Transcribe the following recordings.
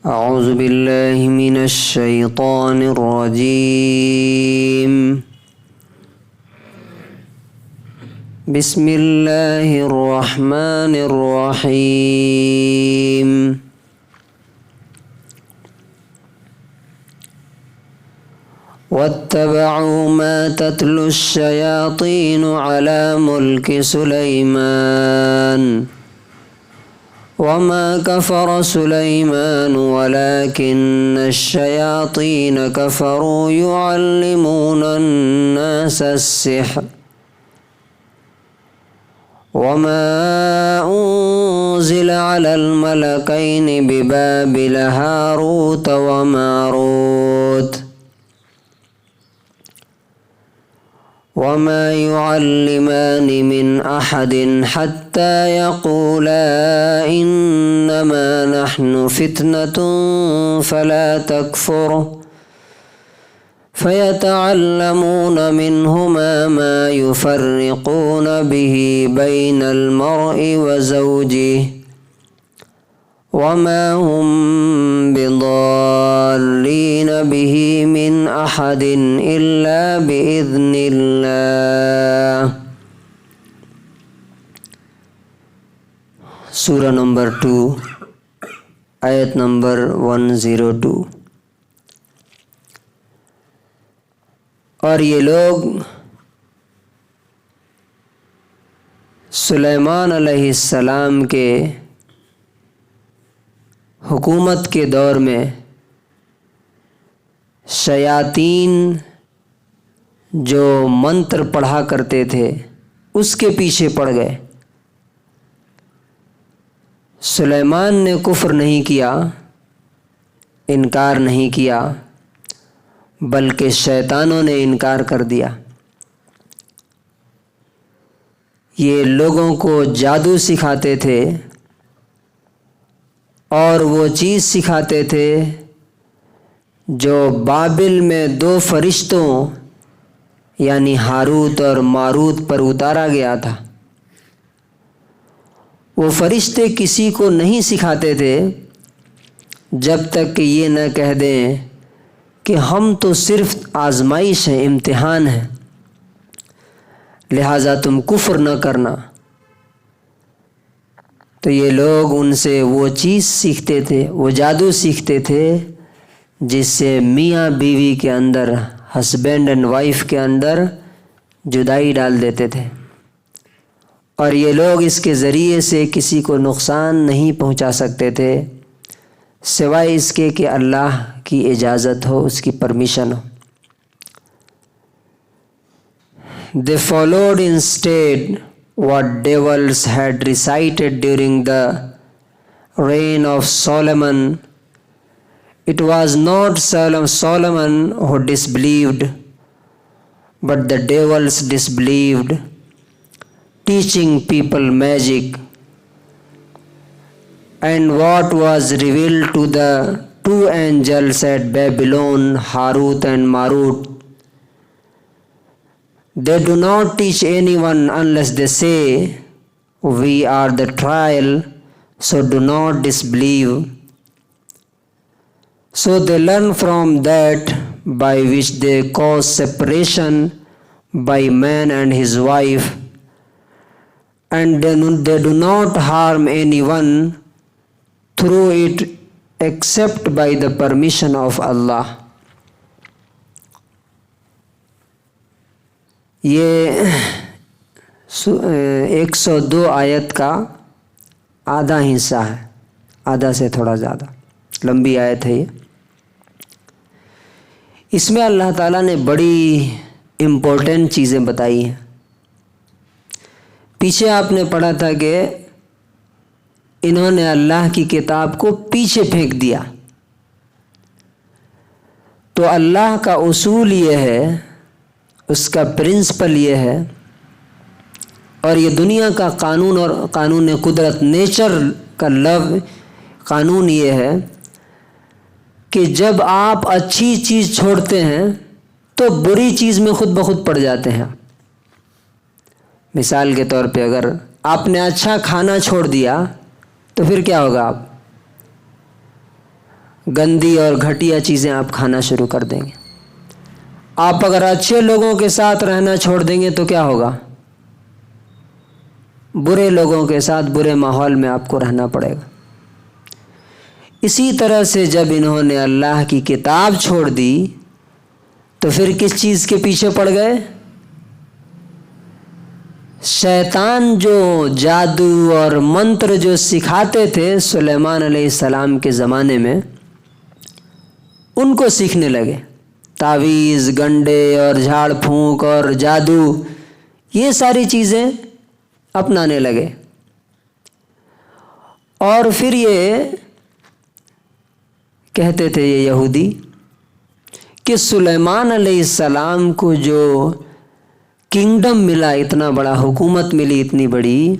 اعوذ باللہ من الشیطان الرجیم بسم اللہ الرحمن الرحیم واتبعوا ما تتلو الشیاطین علی ملک سلیمان وما كفر سليمان ولكن الشياطين كفروا يعلمون الناس السحر وما أنزل على الملكين ببابل هاروت وماروت وما يعلمان من أحد حتى يقولا إنما نحن فتنة فلا تكفر فيتعلمون منهما ما يفرقون به بين المرء وزوجه وما هم بضارين به من أحد إلا بإذن الله۔ سورہ نمبر 2 آیت نمبر 102۔ اور یہ لوگ سلیمان علیہ السلام کے حکومت کے دور میں شیاطین جو منتر پڑھا کرتے تھے اس کے پیچھے پڑ گئے۔ سلیمان نے کفر نہیں کیا، انکار نہیں کیا، بلکہ شیطانوں نے انکار کر دیا۔ یہ لوگوں کو جادو سکھاتے تھے اور وہ چیز سکھاتے تھے جو بابل میں 2 فرشتوں یعنی ہاروت اور ماروت پر اتارا گیا تھا۔ وہ فرشتے کسی کو نہیں سکھاتے تھے جب تک کہ یہ نہ کہہ دیں کہ ہم تو صرف آزمائش ہیں، امتحان ہے، لہٰذا تم کفر نہ کرنا۔ تو یہ لوگ ان سے وہ چیز سیکھتے تھے، وہ جادو سیکھتے تھے جس سے میاں بیوی کے اندر، ہسبینڈ اینڈ وائف کے اندر جدائی ڈال دیتے تھے، اور یہ لوگ اس کے ذریعے سے کسی کو نقصان نہیں پہنچا سکتے تھے سوائے اس کے کہ اللہ کی اجازت ہو، اس کی permission who. They followed instead what devils had recited during the reign of Solomon. It was not Solomon who disbelieved, but the devils disbelieved, teaching people magic. And what was revealed to the 2 angels at Babylon, Harut and Marut, they do not teach anyone unless they say, "We are the trial, so do not disbelieve." So they learn from that by which they cause separation by man and his wife, and they do not harm anyone through it except by the permission of Allah۔ یہ 102 آیت کا آدھا حصہ ہے، آدھا سے تھوڑا زیادہ لمبی آیت ہے یہ۔ اس میں اللہ تعالیٰ نے بڑی امپورٹنٹ چیزیں بتائی ہیں۔ پیچھے آپ نے پڑھا تھا کہ انہوں نے اللہ کی کتاب کو پیچھے پھینک دیا، تو اللہ کا اصول یہ ہے، اس کا پرنسپل یہ ہے، اور یہ دنیا کا قانون اور قانون قدرت، نیچر کا قانون یہ ہے کہ جب آپ اچھی چیز چھوڑتے ہیں تو بری چیز میں خود بخود پڑ جاتے ہیں۔ مثال کے طور پہ اگر آپ نے اچھا کھانا چھوڑ دیا تو پھر کیا ہوگا؟ گندی اور گھٹیا چیزیں آپ کھانا شروع کر دیں گے۔ آپ اگر اچھے لوگوں کے ساتھ رہنا چھوڑ دیں گے تو کیا ہوگا؟ برے لوگوں کے ساتھ برے ماحول میں آپ کو رہنا پڑے گا۔ اسی طرح سے جب انہوں نے اللہ کی کتاب چھوڑ دی تو پھر کس چیز کے پیچھے پڑ گئے؟ شیطان جو جادو اور منتر جو سکھاتے تھے سلیمان علیہ السلام کے زمانے میں، ان کو سیکھنے لگے۔ تعویذ، گنڈے اور جھاڑ پھونک اور جادو، یہ ساری چیزیں اپنانے لگے۔ اور پھر یہ کہتے تھے یہ یہودی کہ سلیمان علیہ السلام کو جو کنگڈم ملا، اتنا بڑا حکومت ملی، اتنی بڑی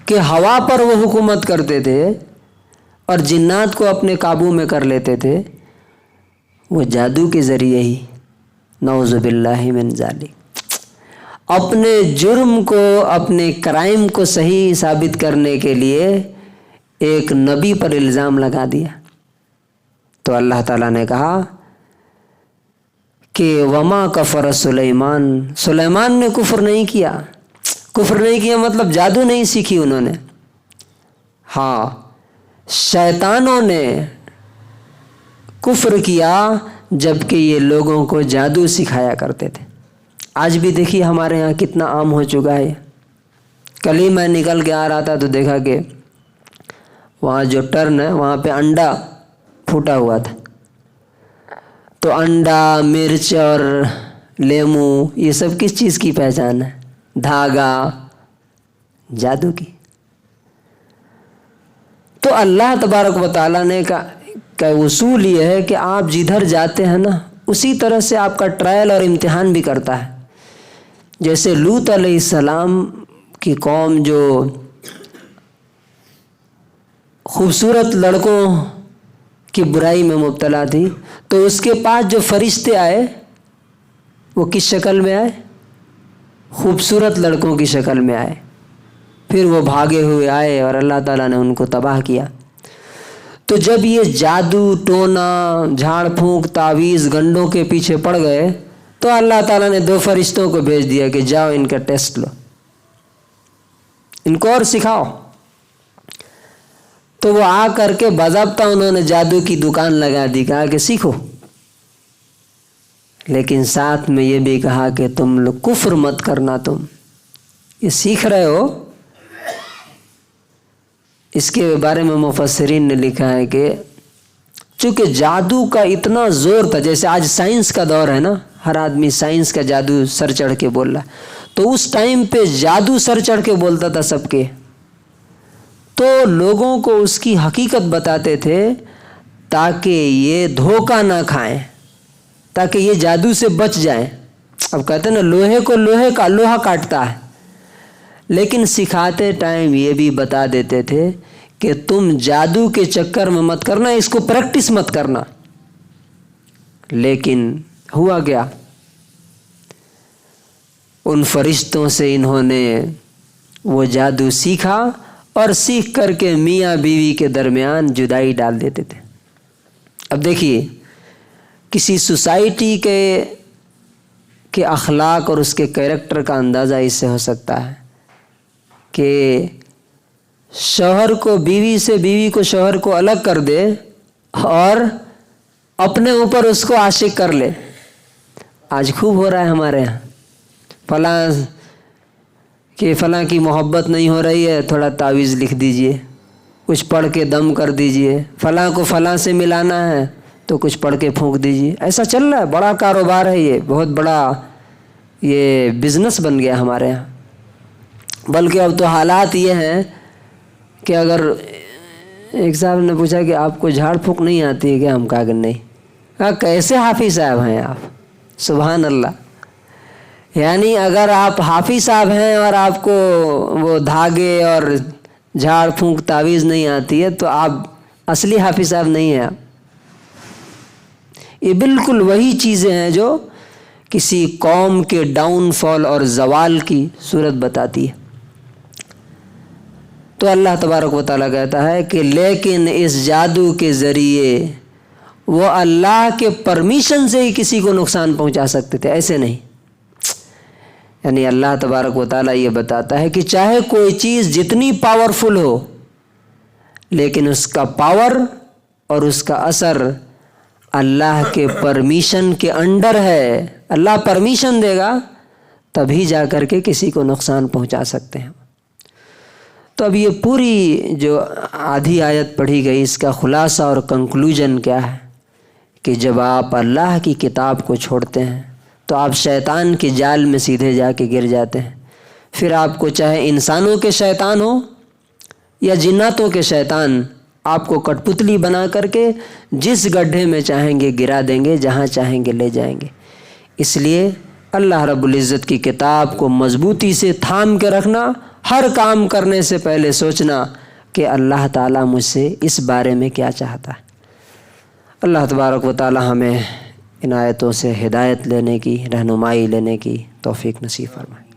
کہ ہوا پر وہ حکومت کرتے تھے اور جنات کو اپنے قابو میں کر لیتے تھے، وہ جادو کے ذریعے ہی، نعوذ باللہ من ذالک، اپنے جرم کو، اپنے کرائم کو صحیح ثابت کرنے کے لیے ایک نبی پر الزام لگا دیا۔ تو اللہ تعالیٰ نے کہا کہ وما کفر سلیمان نے کفر نہیں کیا۔ کفر نہیں کیا مطلب جادو نہیں سیکھی انہوں نے، ہاں شیطانوں نے کفر کیا جبکہ یہ لوگوں کو جادو سکھایا کرتے تھے۔ آج بھی دیکھیے ہمارے ہاں کتنا عام ہو چکا ہے۔ کل ہی میں نکل کے آ رہا تھا تو دیکھا کہ وہاں جو ٹرن ہے وہاں پہ انڈا پھوٹا ہوا تھا، تو انڈا، مرچ اور لیمو، یہ سب کس چیز کی پہچان ہے؟ دھاگا، جادو کی۔ تو اللہ تبارک و تعالیٰ نے کا اصول یہ ہے کہ آپ جدھر جاتے ہیں نا اسی طرح سے آپ کا ٹرائل اور امتحان بھی کرتا ہے۔ جیسے لوط علیہ السلام کی قوم جو خوبصورت لڑکوں کی برائی میں مبتلا تھی، تو اس کے پاس جو فرشتے آئے وہ کس شکل میں آئے؟ خوبصورت لڑکوں کی شکل میں آئے۔ پھر وہ بھاگے ہوئے آئے اور اللہ تعالیٰ نے ان کو تباہ کیا۔ تو جب یہ جادو ٹونا، جھاڑ پھونک، تعویذ، گنڈوں کے پیچھے پڑ گئے تو اللہ تعالیٰ نے 2 فرشتوں کو بھیج دیا کہ جاؤ ان کا ٹیسٹ لو، ان کو اور سکھاؤ۔ تو وہ آ کر کے باضابطہ انہوں نے جادو کی دکان لگا دی، کہا کہ سیکھو، لیکن ساتھ میں یہ بھی کہا کہ تم لوگ کفر مت کرنا، تم یہ سیکھ رہے ہو۔ اس کے بارے میں مفسرین نے لکھا ہے کہ چونکہ جادو کا اتنا زور تھا، جیسے آج سائنس کا دور ہے نا، ہر آدمی سائنس کا جادو سر چڑھ کے بول رہا ہے، تو اس ٹائم پہ جادو سر چڑھ کے بولتا تھا سب کے، تو لوگوں کو اس کی حقیقت بتاتے تھے تاکہ یہ دھوکہ نہ کھائیں، تاکہ یہ جادو سے بچ جائیں۔ اب کہتے ہیں نا لوہے کو لوہا کاٹتا ہے، لیکن سکھاتے ٹائم یہ بھی بتا دیتے تھے کہ تم جادو کے چکر میں مت کرنا، اس کو پریکٹس مت کرنا۔ لیکن ہوا کیا؟ ان فرشتوں سے انہوں نے وہ جادو سیکھا اور سیکھ کر کے میاں بیوی کے درمیان جدائی ڈال دیتے تھے۔ اب دیکھیے کسی سوسائٹی کے اخلاق اور اس کے کیریکٹر کا اندازہ اس سے ہو سکتا ہے کہ شوہر کو بیوی سے، بیوی کو شوہر کو الگ کر دے اور اپنے اوپر اس کو عاشق کر لے۔ آج خوب ہو رہا ہے ہمارے یہاں، فلاں کی محبت نہیں ہو رہی ہے، تھوڑا تعویذ لکھ دیجئے، کچھ پڑھ کے دم کر دیجئے، فلاں کو فلاں سے ملانا ہے تو کچھ پڑھ کے پھونک دیجئے۔ ایسا چل رہا ہے، بڑا کاروبار ہے، یہ بہت بڑا یہ بزنس بن گیا ہمارے یہاں۔ بلکہ اب تو حالات یہ ہیں کہ اگر ایک صاحب نے پوچھا کہ آپ کو جھاڑ پھونک نہیں آتی ہے کیا؟ ہم کہا کہ نہیں۔ کہا کیسے حافظ صاحب ہیں آپ؟ سبحان اللہ! یعنی اگر آپ حافظ صاحب ہیں اور آپ کو وہ دھاگے اور جھاڑ پھونک تعویذ نہیں آتی ہے تو آپ اصلی حافظ صاحب نہیں ہیں۔ آپ یہ بالکل وہی چیزیں ہیں جو کسی قوم کے ڈاؤن فال اور زوال کی صورت بتاتی ہے۔ تو اللہ تبارک و تعالیٰ کہتا ہے کہ لیکن اس جادو کے ذریعے وہ اللہ کے پرمیشن سے ہی کسی کو نقصان پہنچا سکتے تھے، ایسے نہیں۔ یعنی اللہ تبارک و تعالیٰ یہ بتاتا ہے کہ چاہے کوئی چیز جتنی پاورفل ہو، لیکن اس کا پاور اور اس کا اثر اللہ کے پرمیشن کے انڈر ہے۔ اللہ پرمیشن دے گا تبھی جا کر کے کسی کو نقصان پہنچا سکتے ہیں۔ تو اب یہ پوری جو آدھی آیت پڑھی گئی، اس کا خلاصہ اور کنکلوژن کیا ہے کہ جب آپ اللہ کی کتاب کو چھوڑتے ہیں تو آپ شیطان کے جال میں سیدھے جا کے گر جاتے ہیں۔ پھر آپ کو چاہے انسانوں کے شیطان ہو یا جناتوں کے شیطان، آپ کو کٹ پتلی بنا کر کے جس گڈھے میں چاہیں گے گرا دیں گے، جہاں چاہیں گے لے جائیں گے۔ اس لیے اللہ رب العزت کی کتاب کو مضبوطی سے تھام کے رکھنا، ہر کام کرنے سے پہلے سوچنا کہ اللہ تعالیٰ مجھ سے اس بارے میں کیا چاہتا ہے۔ اللہ تبارک و تعالیٰ ہمیں ان آیتوں سے ہدایت لینے کی، رہنمائی لینے کی توفیق نصیب فرمائے۔